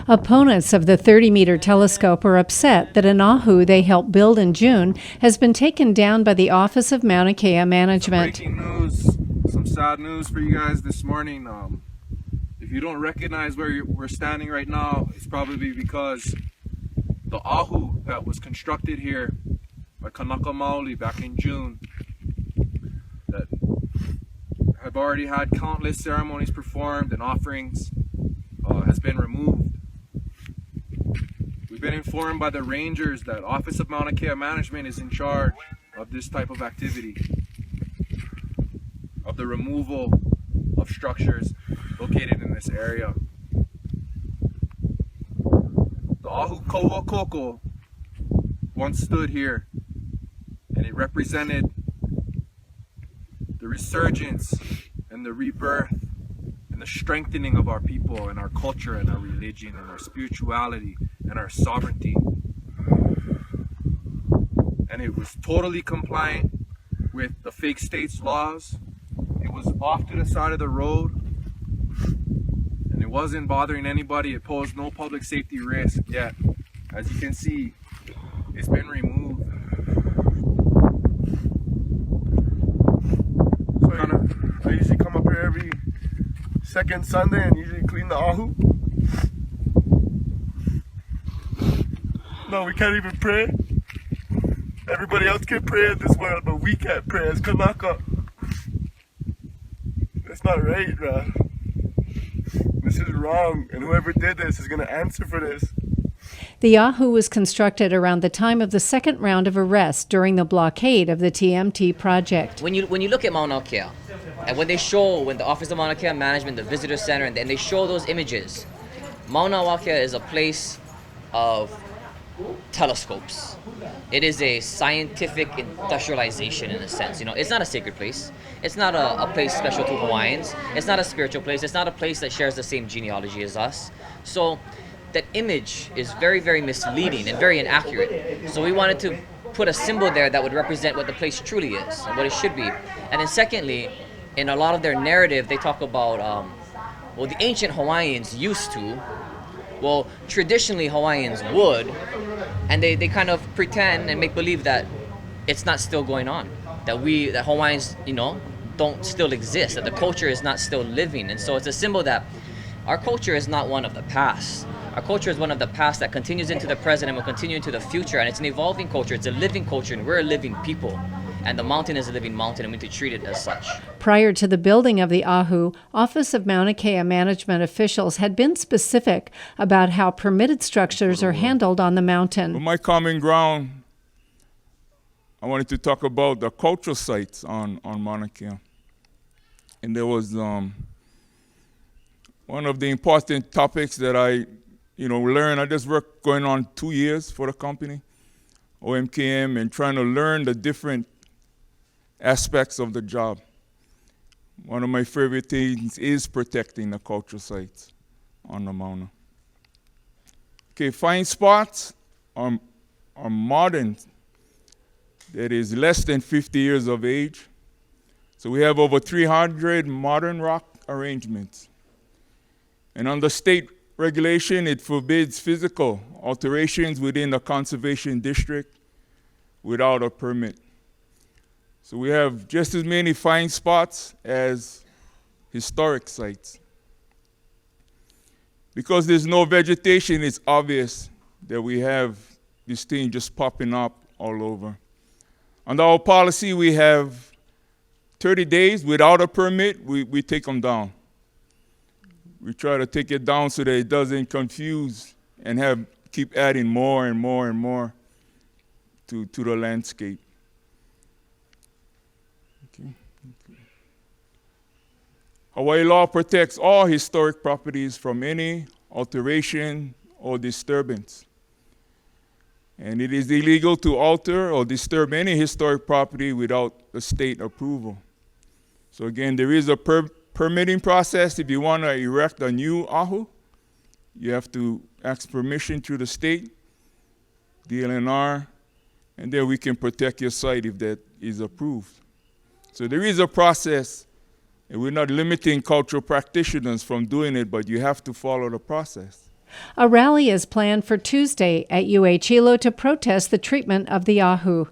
Opponents of the 30-meter telescope are upset that an ahu they helped build in June has been taken down by the Office of Mauna Kea Management. Breaking news, some sad news for you guys this morning. If you don't recognize where we're standing right now, it's probably because the ahu that was constructed here by Kanaka Maoli back in June, that have already had countless ceremonies performed and offerings, has been removed. We've been informed by the rangers that Office of Mauna Kea Management is in charge of this type of activity, of the removal of structures located in this area. The Ahu Koa Koko once stood here, and it represented the resurgence and the rebirth and the strengthening of our people and our culture and our religion and our spirituality and our sovereignty. And it was totally compliant with the fake states laws. It was off to the side of the road, and it wasn't bothering anybody. It posed no public safety risk. Yet, as you can see, it's been removed. So I usually come up here every second Sunday and usually clean the ahu. No, we can't even pray. Everybody else can pray in this world, but we can't pray as Kanaka. That's not right, man. This is wrong, and whoever did this is going to answer for this. The ahu was constructed around the time of the second round of arrests during the blockade of the TMT project. When you look at Mauna Kea, and when the Office of Mauna Kea Management, the Visitor Center, and they show those images, Mauna Kea is a place of telescopes. It is a scientific industrialization in a sense. You know, it's not a sacred place. It's not a place special to Hawaiians. It's not a spiritual place. It's not a place that shares the same genealogy as us. So that image is very, very misleading and very inaccurate. So we wanted to put a symbol there that would represent what the place truly is and what it should be. And then secondly, in a lot of their narrative, they talk about, well, the ancient Hawaiians used to. Well, traditionally Hawaiians would, and they kind of pretend and make believe that it's not still going on, that Hawaiians, you know, don't still exist, that the culture is not still living. And so it's a symbol that our culture is not one of the past. Our culture is one of the past that continues into the present and will continue into the future, and it's an evolving culture, it's a living culture, and we're a living people. And the mountain is a living mountain, and we need to treat it as such. Prior to the building of the ahu, Office of Mauna Kea Management officials had been specific about how permitted structures are handled on the mountain. For my common ground, I wanted to talk about the cultural sites on Mauna Kea. And there was one of the important topics that I learned. I just worked going on 2 years for the company, OMKM, and trying to learn the different aspects of the job. One of my favorite things is protecting the cultural sites on the Mauna. Okay, fine spots are modern, that is less than 50 years of age. So we have over 300 modern rock arrangements. And under state regulation, it forbids physical alterations within the conservation district without a permit. So we have just as many fine spots as historic sites. Because there's no vegetation, it's obvious that we have this thing just popping up all over. Under our policy, we have 30 days without a permit, we take them down. We try to take it down so that it doesn't confuse and keep adding more and more and more to the landscape. Okay. Hawaii law protects all historic properties from any alteration or disturbance. And it is illegal to alter or disturb any historic property without the state approval. So again, there is a permitting process. If you want to erect a new ahu, you have to ask permission through the state, DLNR, and then we can protect your site if that is approved. So there is a process, and we're not limiting cultural practitioners from doing it, but you have to follow the process. A rally is planned for Tuesday at UH Hilo to protest the treatment of the ahu.